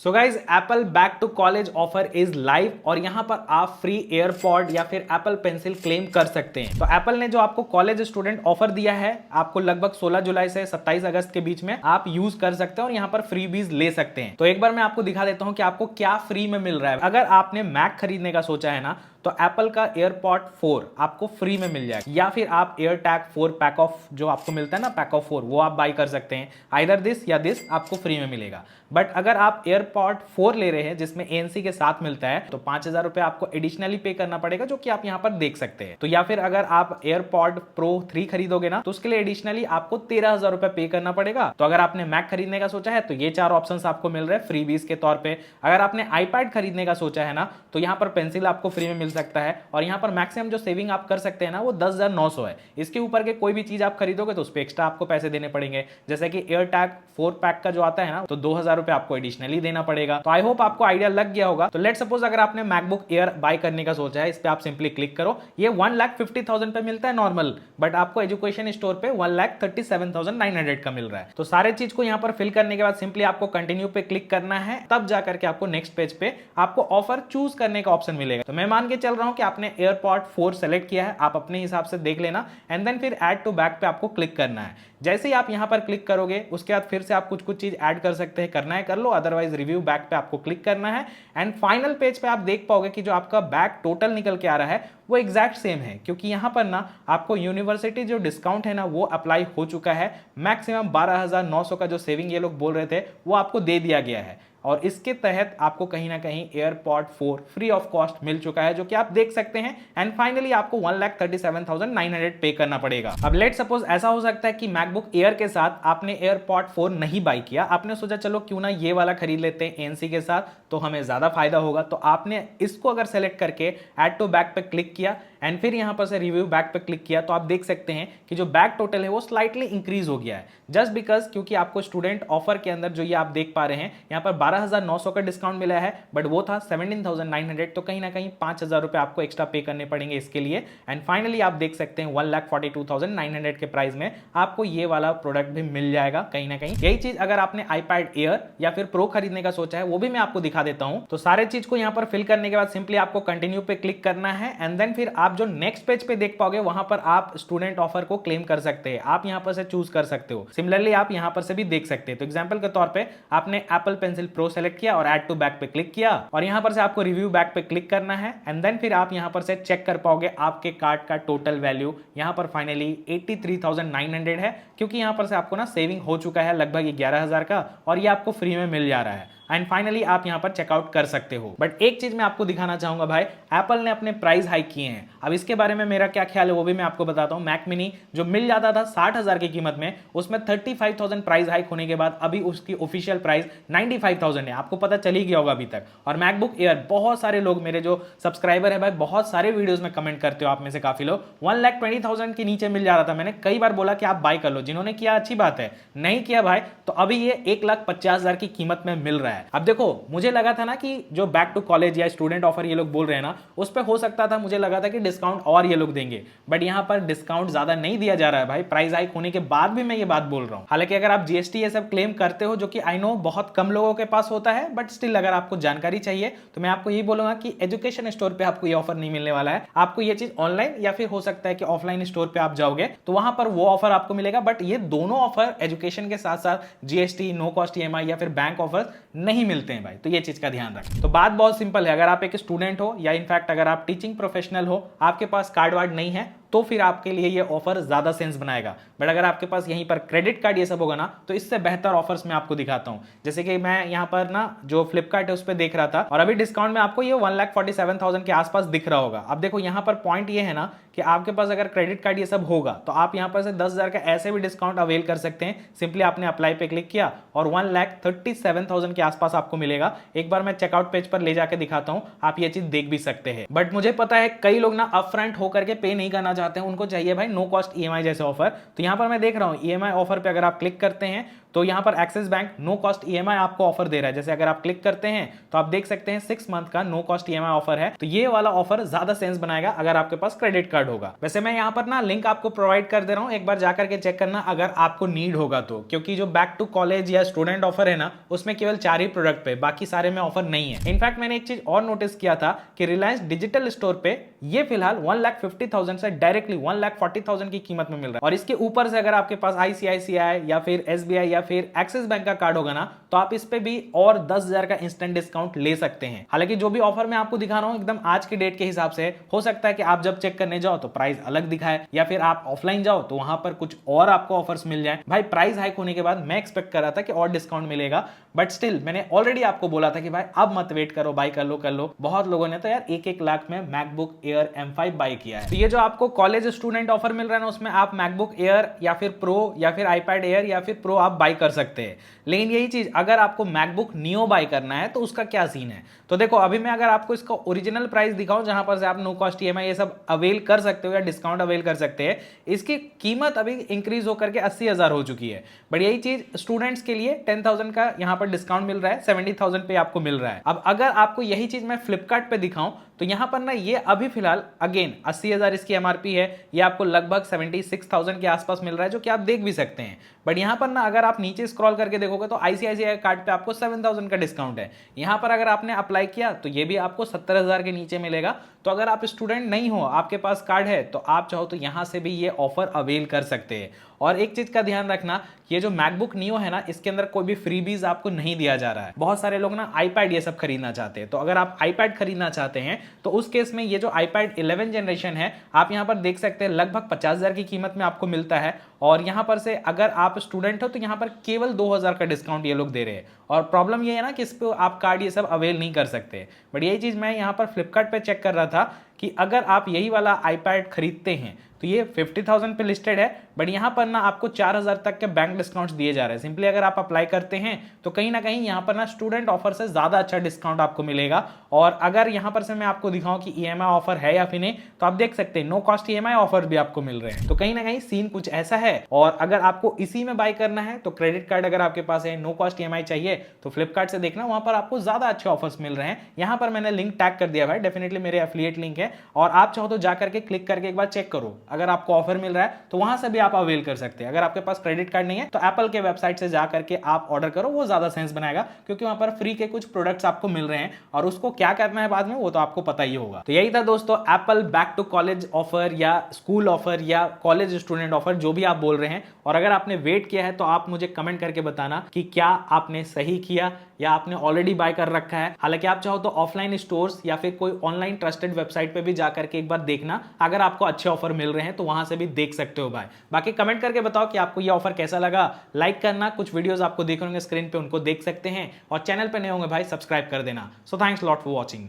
So guys Apple back to college offer is live और यहां पर आप फ्री एयरपॉड या फिर एप्पल पेंसिल क्लेम कर सकते हैं। तो एप्पल ने जो आपको कॉलेज स्टूडेंट ऑफर दिया है आपको लगभग 16 जुलाई से 27 अगस्त के बीच में आप यूज कर सकते हैं और यहां पर फ्री बीज ले सकते हैं। तो एक बार मैं आपको दिखा देता हूं कि आपको क्या फ्री में मिल रहा है। अगर आपने मैक खरीदने का सोचा है ना तो एप्पल का एयरपॉड 4 आपको फ्री में मिल जाएगा, या फिर आप एयरटैग 4 पैक ऑफ जो आपको मिलता है ना पैक ऑफ 4 वो आप बाई कर सकते हैं। आइदर दिस या दिस आपको फ्री में मिलेगा। बट अगर आप एयरपॉड 4 ले रहे हैं जिसमें ANC के साथ मिलता है तो 5,000 रुपए आपको एडिशनली पे करना पड़ेगा, जो कि आप यहां पर देख सकते हैं। तो या फिर अगर आप एयरपॉड प्रो 3 खरीदोगे ना तो उसके लिए एडिशनली आपको 13,000 रुपए पे करना पड़ेगा। तो अगर आपने मैक खरीदने का सोचा है तो ये 4 ऑप्शंस आपको मिल रहे हैं फ्री बीज के तौर पे। अगर आपने आईपैड खरीदने का सोचा है ना तो यहाँ पर पेंसिल आपको फ्री में मिल सकता है और यहाँ पर मैक्सिमम जो सेविंग आप कर सकते हैं ना वो 10,900 है। इसके ऊपर के कोई भी चीज आप खरीदोगे तो उस पर एक्स्ट्रा आपको पैसे देने पड़ेंगे, जैसे कि एयरटैग 4 पैक का जो आता है ना तो 2,000 रुपए आपको एडिशनली देना पड़ेगा। तो आई होप आपको आइडिया लग गया होगा। तो लेट सपोज अगर आपने मैकबुक एयर बाय करने का सोचा है, इस पे आप सिंपली क्लिक करो। ये 1,50,000 पे मिलता है नॉर्मल, बट आपको एजुकेशन स्टोर पे 1,37,900 का मिल रहा है। तो सारे चीज को यहाँ पर फिल करने के बाद सिंपली आपको कंटिन्यू पे क्लिक करना है, तब जाकर के आपको नेक्स्ट पेज पे आपको ऑफर चूज करने का ऑप्शन मिलेगा। तो मैं मान के चल रहा हूं कि आपने एयरपॉड 4 सेलेक्ट किया है, आप अपने हिसाब से देख लेना एंड देन फिर ऐड टू बैक पे आपको क्लिक करना है। जैसे ही आप यहां पर क्लिक करोगे उसके बाद फिर से आप कुछ चीज ऐड कर सकते हैं, करना है कर लो, अदरवाइज रिव्यू बैक पे आपको क्लिक करना है एंड फाइनल पेज पे आप देख पाओगे कि जो आपका बैक टोटल निकल के आ रहा है वो एग्जैक्ट सेम है, क्योंकि यहां पर ना आपको यूनिवर्सिटी जो डिस्काउंट है ना वो अप्लाई हो चुका है। मैक्सिमम 12,900 का जो सेविंग ये लोग बोल रहे थे वो आपको दे दिया गया है और इसके तहत आपको कहीं ना कहीं एयरपॉड 4 फ्री ऑफ कॉस्ट मिल चुका है, जो कि आप देख सकते हैं। एंड फाइनली आपको 1,37,900 पे करना पड़ेगा। अब लेट सपोज ऐसा हो सकता है कि मैकबुक एयर के साथ आपने एयरपॉड 4 नहीं बाई किया, आपने सोचा चलो क्यों ना ये वाला खरीद लेते हैं ANC के साथ तो हमें ज्यादा फायदा होगा। तो आपने इसको अगर सेलेक्ट करके ऐड टू बैक पे क्लिक किया एंड फिर यहां पर से रिव्यू बैक पे क्लिक किया तो आप देख सकते हैं कि जो बैक टोटल है वो स्लाइटली इंक्रीज हो गया है, जस्ट बिकॉज क्योंकि आपको स्टूडेंट ऑफर के अंदर जो ये आप देख पा रहे हैं यहाँ पर 12,900 का डिस्काउंट मिला है, बट वो था 17,900। तो कहीं ना कहीं 5,000 रुपए आपको एक्स्ट्रा पे करने पड़ेंगे इसके लिए। एंड फाइनली आप देख सकते हैं 1,42,900 के प्राइस में आपको ये वाला प्रोडक्ट भी मिल जाएगा कहीं ना कहीं। यही चीज अगर आपने आईपैड एयर या फिर प्रो खरीदने का सोचा है वो भी मैं आपको दिखा देता हूं। तो सारे चीज को यहाँ पर फिल करने के बाद सिंपली आपको कंटिन्यू पे क्लिक करना है एंड देन फिर आप जो नेक्स्ट पेज पे देख पाओगे वहां पर आप स्टूडेंट ऑफर को क्लेम कर सकते हैं, आप यहां पर से चूज कर सकते हो। सिमिलरली आप यहां पर से भी देख सकते हैं। तो एग्जांपल के तौर पे आपने एप्पल पेंसिल प्रो सेलेक्ट किया और ऐड टू बैक पे क्लिक किया और यहां पर से आपको रिव्यू बैक पे क्लिक करना है एंड देन फिर आप यहां पर से चेक कर पाओगे आपके कार्ड का टोटल वैल्यू यहां पर फाइनली 83,900 है, क्योंकि यहां पर से आपको ना सेविंग हो चुका है लगभग 11,000 का और ये आपको फ्री में मिल जा रहा है। एंड फाइनली आप यहां पर चेकआउट कर सकते हो। बट एक चीज मैं आपको दिखाना चाहूंगा भाई, एप्पल ने अपने प्राइस हाइक किए हैं। अब इसके बारे में मेरा क्या ख्याल है वो भी मैं आपको बताता हूं। मैक मिनी जो मिल जाता था 60,000 की कीमत में, उसमें 35,000 प्राइस हाइक होने के बाद अभी उसकी ऑफिशियल प्राइस 95,000 है। आपको पता चल ही गया होगा अभी तक। और मैकबुक एयर बहुत सारे लोग मेरे जो सब्सक्राइबर है भाई बहुत सारे वीडियोस में कमेंट करते हो आप में से काफी लोग 1,20,000 के नीचे मिल जा रहा था। मैंने कई बार बोला कि आप बाय कर लो, जिन्होंने किया अच्छी बात है, नहीं किया भाई तो अभी ये 1,50,000 की कीमत में मिल रहा है। अब देखो मुझे लगा था ना कि जो बैक टू कॉलेज या स्टूडेंट ऑफर ये लोग बोल रहे हैं ना उस पे हो सकता था, मुझे लगा था कि डिस्काउंट और ये लोग देंगे, बट यहां पर डिस्काउंट ज्यादा नहीं दिया जा रहा है भाई। प्राइस हाइक होने के बाद भी मैं ये बात बोल रहा हूं। हालांकि अगर आप GST ये सब क्लेम करते हो, जो कि आई नो बहुत कम लोगों के पास होता है, बट स्टिल अगर आपको जानकारी चाहिए तो मैं आपको यही बोलूंगा कि एजुकेशन स्टोर पे आपको ये ऑफर नहीं मिलने वाला है। आपको ये चीज ऑनलाइन या फिर हो सकता है कि ऑफलाइन स्टोर पे आप जाओगे तो वहां पर वो ऑफर आपको मिलेगा, बट ये दोनों ऑफर एजुकेशन के साथ साथ GST नो कॉस्ट EMI या फिर बैंक ऑफर नहीं मिलते हैं भाई। तो ये चीज का ध्यान रखें। तो बात बहुत सिंपल है, अगर आप एक स्टूडेंट हो या इनफैक्ट अगर आप टीचिंग प्रोफेशनल हो, आपके पास कार्ड वार्ड नहीं है तो फिर आपके लिए ये ऑफर ज्यादा सेंस बनाएगा। बट अगर आपके पास यहीं पर क्रेडिट कार्ड ये सब होगा ना तो इससे बेहतर ऑफर्स मैं आपको दिखाता हूं। जैसे कि मैं यहां पर ना जो फ्लिपकार्ट है उस पर देख रहा था और अभी डिस्काउंट में आपको ये 1,47,000 के आसपास दिख रहा होगा। अब देखो यहां पर पॉइंट ये है ना कि आपके पास अगर क्रेडिट कार्ड ये सब होगा तो आप यहां पर से 10,000 का ऐसे भी डिस्काउंट अवेल कर सकते हैं। सिंपली आपने अप्लाई पे क्लिक किया और 1,37,000 के आसपास आपको मिलेगा। एक बार मैं चेकआउट पेज पर ले जाकर दिखाता हूं, आप ये चीज देख भी सकते हैं। बट मुझे पता है कई लोग ना अपफ्रंट होकर के पे नहीं करना चाहते हैं उनको चाहिए भाई नो कॉस्ट ईएमआई जैसे ऑफर। तो यहाँ पर मैं देख रहा हूँ ईएमआई ऑफर पे अगर आप क्लिक करते हैं तो यहाँ पर Axis bank no cost EMI आपको ऑफर दे रहा है। जैसे अगर आप क्लिक करते हैं तो आप देख सकते हैं 6 मंथ का नो कॉस्ट ईएमआई ऑफर है। तो ये वाला ऑफर ज्यादा सेंस बनाएगा अगर आपके पास क्रेडिट कार्ड होगा। वैसे मैं यहाँ पर ना लिंक आपको प्रोवाइड कर दे रहा हूँ, एक बार जाकर के चेक करना अगर आपको नीड होगा तो, क्योंकि जो बैक टू कॉलेज या स्टूडेंट ऑफर है ना उसमें केवल 4 ही प्रोडक्ट पे, बाकी सारे में ऑफर नहीं है। इनफैक्ट मैंने एक चीज और नोटिस किया था कि रिलायंस डिजिटल स्टोर पे ये फिलहाल 1,50,000 से डायरेक्टली 1,40,000 की कीमत में मिल रहा है। और इसके ऊपर से अगर आपके पास आईसीआईसीआई या फिर एसबीआई या फिर एक्सिस बैंक का कार्ड होगा ना तो आप इस पे भी और 10,000 का इंस्टेंट डिस्काउंट ले सकते हैं। हालांकि जो भी ऑफर मैं आपको दिखा रहा हूं एकदम आज की डेट के हिसाब से, हो सकता है कि आप जब चेक करने जाओ तो प्राइस अलग दिखाए, या फिर आप ऑफलाइन जाओ तो वहां पर कुछ और आपको ऑफर्स मिल जाए। भाई प्राइस हाइक होने के बाद मैं एक्सपेक्ट कर रहा था कि और डिस्काउंट मिलेगा, बट स्टिल मैंने ऑलरेडी आपको बोला था कि भाई अब मत वेट करो, बाय कर लो। बहुत लोगों ने तो यार 1-1 लाख में मैकबुक एयर M5 बाय किया है। तो ये जो आपको कॉलेज स्टूडेंट ऑफर मिल रहा है ना उसमें आप मैकबुक एयर या फिर प्रो या फिर आईपैड एयर या फिर प्रो आप बाय कर सकते हैं। लेकिन यही चीज अगर आपको मैकबुक नियो बाय करना है तो उसका क्या सीन है। तो देखो अभी मैं अगर आपको इसका ओरिजिनल प्राइस दिखाऊं जहां पर से आप नो कॉस्ट ईएमआई ये सब अवेल कर सकते हो या डिस्काउंट अवेल कर सकते हैं, इसकी कीमत अभी इंक्रीज होकर के 80,000 हो चुकी है। बट यही चीज स्टूडेंट्स के लिए 10,000 का यहां पर डिस्काउंट मिल रहा है, 70,000 पे आपको मिल रहा है। अब अगर आपको यही चीज मैं फ्लिपकार्ट पे दिखाऊं तो यहां पर ना ये अभी फिलहाल अगेन 80,000 इसकी एमआरपी है, ये आपको लगभग 76,000 के आसपास मिल रहा है, जो कि आप देख भी सकते हैं। बट यहां पर ना अगर आप नीचे स्क्रॉल करके देखोगे तो आईसीआईसीआई कार्ड पे आपको 7,000 का डिस्काउंट है। यहां पर अगर आपने अप्लाई किया तो ये भी आपको 70,000 के नीचे मिलेगा। तो अगर आप स्टूडेंट नहीं हो, आपके पास कार्ड है, तो आप चाहो तो यहां से भी ये ऑफर अवेल कर सकते हैं। और एक चीज का ध्यान रखना, ये जो मैकबुक नियो है ना इसके अंदर कोई भी फ्रीबीज आपको नहीं दिया जा रहा है। बहुत सारे लोग ना आईपैड ये सब खरीदना चाहते हैं, तो अगर आप आईपैड खरीदना चाहते हैं तो उस केस में ये जो आईपैड 11 जनरेशन है आप यहां पर देख सकते हैं लगभग 50,000 की कीमत में आपको मिलता है। और यहां पर से अगर आप स्टूडेंट हो तो यहां पर केवल 2,000 का डिस्काउंट ये लोग दे रहे हैं। और प्रॉब्लम ये है ना कि इस पर आप कार्ड ये सब अवेल नहीं कर सकते। बट यही चीज मैं यहां पर फ्लिपकार्ट पे चेक कर रहा था कि अगर आप यही वाला आईपैड खरीदते हैं तो ये 50,000 पे लिस्टेड है, बट यहां पर ना आपको 4,000 तक के बैंक डिस्काउंट्स दिए जा रहे हैं। सिंपली अगर आप अप्लाई करते हैं तो कहीं ना कहीं यहां पर ना स्टूडेंट ऑफर से ज्यादा अच्छा डिस्काउंट आपको मिलेगा। और अगर यहां पर से मैं आपको दिखाऊं कि ईएमआई ऑफर है या फिर नहीं, तो आप देख सकते हैं नो कॉस्ट ईएमआई ऑफर भी आपको मिल रहे हैं। तो कहीं ना कहीं सीन कुछ ऐसा है। और अगर आपको इसी में बाय करना है तो क्रेडिट कार्ड अगर आपके पास है, नो कॉस्ट ईएमआई चाहिए तो फ्लिपकार्ट से देखना, वहां पर आपको ज्यादा अच्छे ऑफर्स मिल रहे हैं। यहां पर मैंने लिंक टैग कर दिया भाई, डेफिनेटली मेरे एफिलिएट लिंक है, और आप चाहो तो जाकर के क्लिक करके एक बार चेक करो। अगर आपको ऑफर मिल रहा है तो वहां से भी आप अवेल कर सकते हैं। अगर आपके पास क्रेडिट कार्ड नहीं है तो एप्पल के वेबसाइट से जाकर के आप ऑर्डर करो, वो ज्यादा सेंस बनाएगा, क्योंकि वहां पर फ्री के कुछ प्रोडक्ट्स आपको मिल रहे हैं और उसको क्या करना है बाद में वो तो आपको पता ही होगा। तो यही था दोस्तों Apple back to college offer या स्कूल ऑफर या कॉलेज स्टूडेंट ऑफर, जो भी आप बोल रहे हैं। और अगर आपने वेट किया है तो आप मुझे कमेंट करके बताना कि क्या आपने सही किया या आपने ऑलरेडी बाय कर रखा है। हालांकि आप चाहो तो ऑफलाइन स्टोर्स या फिर कोई ऑनलाइन ट्रस्टेड वेबसाइट पे भी जाकर के एक बार देखना, अगर आपको अच्छे ऑफर मिल रहे हैं तो वहां से भी देख सकते हो भाई। बाकी कमेंट करके बताओ कि आपको ये ऑफर कैसा लगा। लाइक करना, कुछ वीडियोस आपको देख होंगे स्क्रीन पे उनको देख सकते हैं, और चैनल पे नए होंगे भाई सब्सक्राइब कर देना। So thanks lot for watching.